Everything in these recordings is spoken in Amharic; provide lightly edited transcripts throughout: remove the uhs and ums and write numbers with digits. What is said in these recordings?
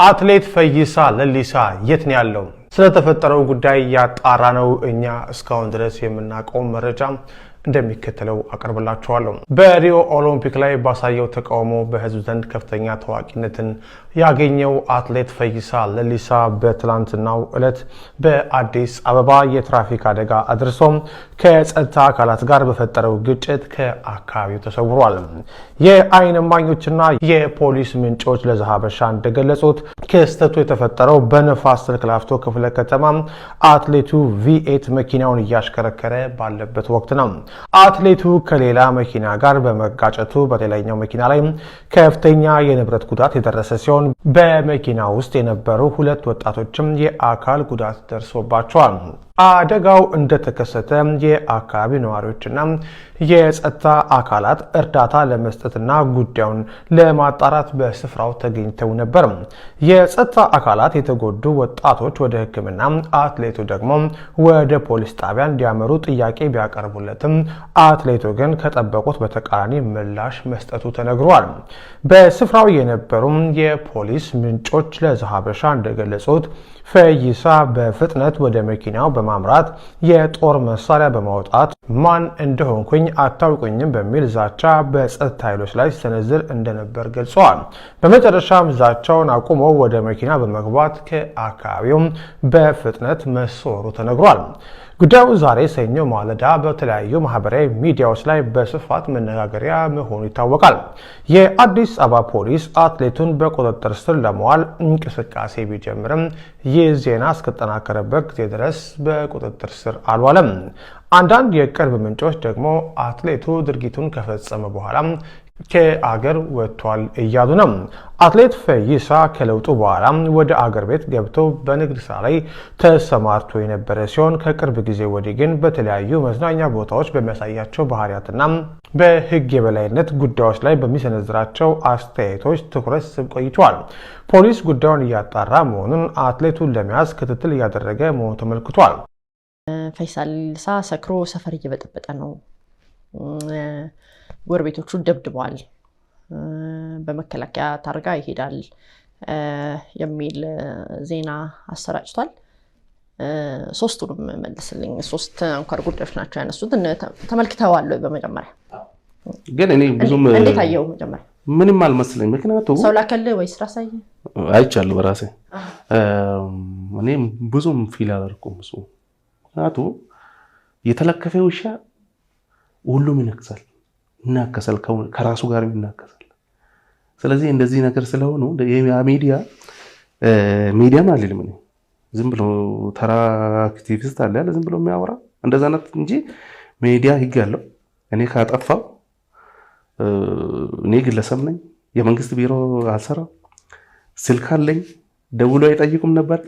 አትሌት ፈይሳ ለሊሳ የት ነው ያለው? ስለተፈጠረው ጉዳይ ያጣራ ነው እኛ እስካሁን ድረስ የምናቀው መረጃ እንደሚከተለው አቀርብላችኋለሁ። በሪዮ ኦሎምፒክ ላይ ባሳየው ተቃውሞ በህዝብ ዘንድ ከፍተኛ ታዋቂነትን ያገኘው አትሌት ፈይሳ ለሊሳ በትላንትናው ዕለት በአዲስ አበባ የትራፊክ አደጋ አድርሶ ከጸጥታ አካላት ጋር በፈጠረው ግጭት ከአካባቢው ተሰውሯል። የዓይን እማኞችና የፖሊስ ምንጮች ለዛሀበሻ እንደገለጹት ክስተቱ የተፈጠረው በነፋስ ስልክ ላፍቶ ክፍለ ከተማ አትሌቱ V8 መኪናውን እያሽከረከረ ባለበት ወቅት ነው። አትሌቱ ከሌላ መኪና ጋር በመጋጨቱ በሌላኛው መኪና ላይ ከፍተኛ የንብረት ጉዳት የደረሰ ሲሆን በመኪና ውስጥ የነበሩ ሁለት ወጣቶችም የአካል ጉዳት ደርሶባቸዋል። አደጋው እንደተከሰተ የአካባቢ ነዋሪዎችና የጸጥታ አካላት እርዳታ ለመስጠትና ጉዳዩን ለማጣራት በስፍራው ተገኝተው ነበር። የጸጥታ አካላት የተጎዱ ወጣቶች ወደ ሕክምና፣ አትሌቱ ደግሞ ወደ ፖሊስ ጣቢያ እንዲያመሩ ጥያቄ ቢያቀርቡለትም አትሌቱ ግን ከጠበቁት በተቃራኒ ምላሽ መስጠቱ ተነግሯል። በስፍራው የነበሩ የፖሊስ ምንጮች ለዛሀበሻ እንደገለጹት ፈይሳ በፍጥነት ወደ መኪናው በማምራት የጦር መሳሪያ በማውጣት ማን እንደሆንኩኝ አታውቁኝም በሚል ዛቻ በጸጥታ ኃይሎች ላይ ሲሰነዝር እንደነበር ገልጸዋል። በመጨረሻም ዛቻውን አቁሞ ወደ መኪና በመግባት ከአካባቢው በፍጥነት መሰወሩ ተነግሯል። ጉዳዩ ዛሬ ሰኞ ማለዳ በተለያዩ ማህበራዊ ሚዲያዎች ላይ በስፋት መነጋገሪያ መሆኑ ይታወቃል። የአዲስ አበባ ፖሊስ አትሌቱን በቁጥጥር ስር ለማዋል እንቅስቃሴ ቢጀምርም ይህ ዜና እስከተጠናከረበት ጊዜ ድረስ በቁጥጥር ስር አልዋለም። አንዳንድ የቅርብ ምንጮች ደግሞ አትሌቱ ድርጊቱን ከፈጸመ በኋላ ከአገር ወጥቷል እያሉ ነው። አትሌት ፈይሳ ከለውጡ በኋላ ወደ አገር ቤት ገብቶ በንግድ ስራ ላይ ተሰማርቶ የነበረ ሲሆን ከቅርብ ጊዜ ወዲህ ግን በተለያዩ መዝናኛ ቦታዎች በሚያሳያቸው ባህሪያትና በሕግ የበላይነት ጉዳዮች ላይ በሚሰነዝራቸው አስተያየቶች ትኩረት ስብ ቆይቷል። ፖሊስ ጉዳዩን እያጣራ መሆኑን አትሌቱን ለመያዝ ክትትል እያደረገ መሆኑ ተመልክቷል። ፈይሳ ለሊሳ ሰክሮ ሰፈር እየበጠበጠ ነው፣ ጎረቤቶቹ ደብድበዋል፣ በመከላከያ ታርጋ ይሄዳል የሚል ዜና አሰራጭቷል። ሶስቱንም መልስልኝ። ሶስት አንኳር ጉዳዮች ናቸው ያነሱት። ተመልክተዋል ወይ? በመጀመሪያ ግን እኔ ብዙም እንዴት አየው? መጀመሪያ ምንም አልመስለኝ። ምክንያቱም ሰው ላከልህ ወይስ ራስህ አየህ? አይቻለሁ በራሴ። እኔ ብዙም ፊል አላደረኩም እሱ። ምክንያቱም የተለከፈ ውሻ ሁሉም ይነክሳል፣ ይናከሳል፣ ከራሱ ጋር ይናከሳል። ስለዚህ እንደዚህ ነገር ስለሆነ ሚዲያ ማለት ምን ዝም ብሎ ተራ አክቲቪስት አለ ያለ ዝም ብሎ የሚያወራ እንደዛ ነው እንጂ ሚዲያ ህግ አለው። እኔ ካጠፋው እኔ ግለሰብ ነኝ፣ የመንግስት ቢሮ አልሰራም፣ ስልክ አለኝ፣ ደውሎ አይጠይቁም ነበር።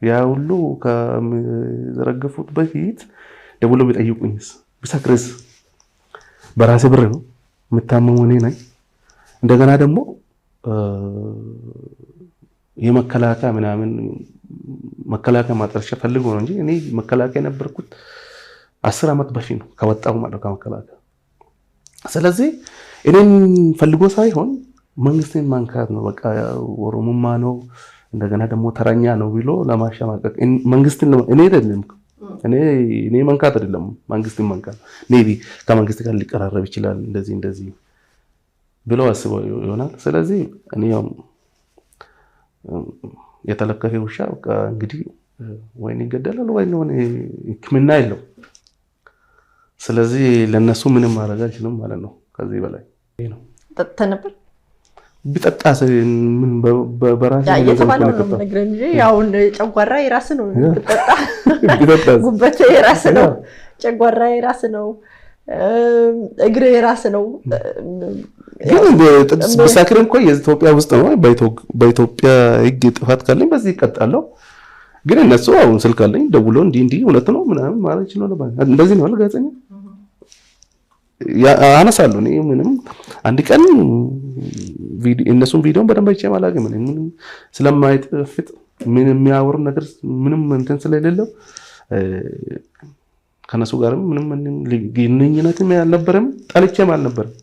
ያ ሁሉ ከዘረገፉት በፊት ደውሎ ቢጠይቁኝስ ብሰክርስ? በራሴ ብር ነው የምታመመው እኔ ነኝ። እንደገና ደግሞ የመከላከያ ምናምን መከላከያ ማጠርሻ ፈልጎ ነው እንጂ እኔ መከላከያ የነበርኩት 10 ዓመት በፊት ነው ከወጣሁ ማለት ከመከላከያ። ስለዚህ እኔን ፈልጎ ሳይሆን መንግስትን ማንካት ነው። በቃ ኦሮሞማ ነው እንደገና ደግሞ ተረኛ ነው ብሎ ለማሸማቀቅ መንግስትን እኔ አይደለም እኔ መንካት አይደለም መንግስትን መንካት ሜቢ ከመንግስት ጋር ሊቀራረብ ይችላል እንደዚህ ብሎ አስበው ይሆናል። ስለዚህ እኔ የተለከፈ ውሻ በቃ እንግዲህ ወይኔ ይገደላል ወይ ነው ሕክምና የለው። ስለዚህ ለነሱ ምንም ማድረግ አይችልም ማለት ነው። ከዚህ በላይ ነው ጠጥተህ ነበር? ቢጠጣስ ምን በራሴ የተባለው ነው ነገር እንጂ ያውን ጨጓራ የራስ ነው ቢጠጣ ጉበት የራስ ነው፣ ጨጓራ የራስ ነው፣ እግር የራስ ነው። ግን በሳክረን እኮ የኢትዮጵያ ውስጥ ነው። በኢትዮጵያ ሕግ ጥፋት ካለኝ በዚህ ይቀጣለሁ። ግን እነሱ አሁን ስልክ አለኝ ደውሎ እንዲህ እውነት ነው ምናምን ማለት ይችላል። እንደዚህ ነው ጋዜጠኛ አነሳሉ። እኔ ምንም አንድ ቀን እነሱን ቪዲዮን በደንብ አይቼ ማላገም ምንም ስለማይጥፍጥ ምንም የሚያወሩ ነገር ምንም እንትን ስለሌለው ከነሱ ጋርም ምንም ግንኙነትም ያልነበረም ጠልቼም አልነበረም።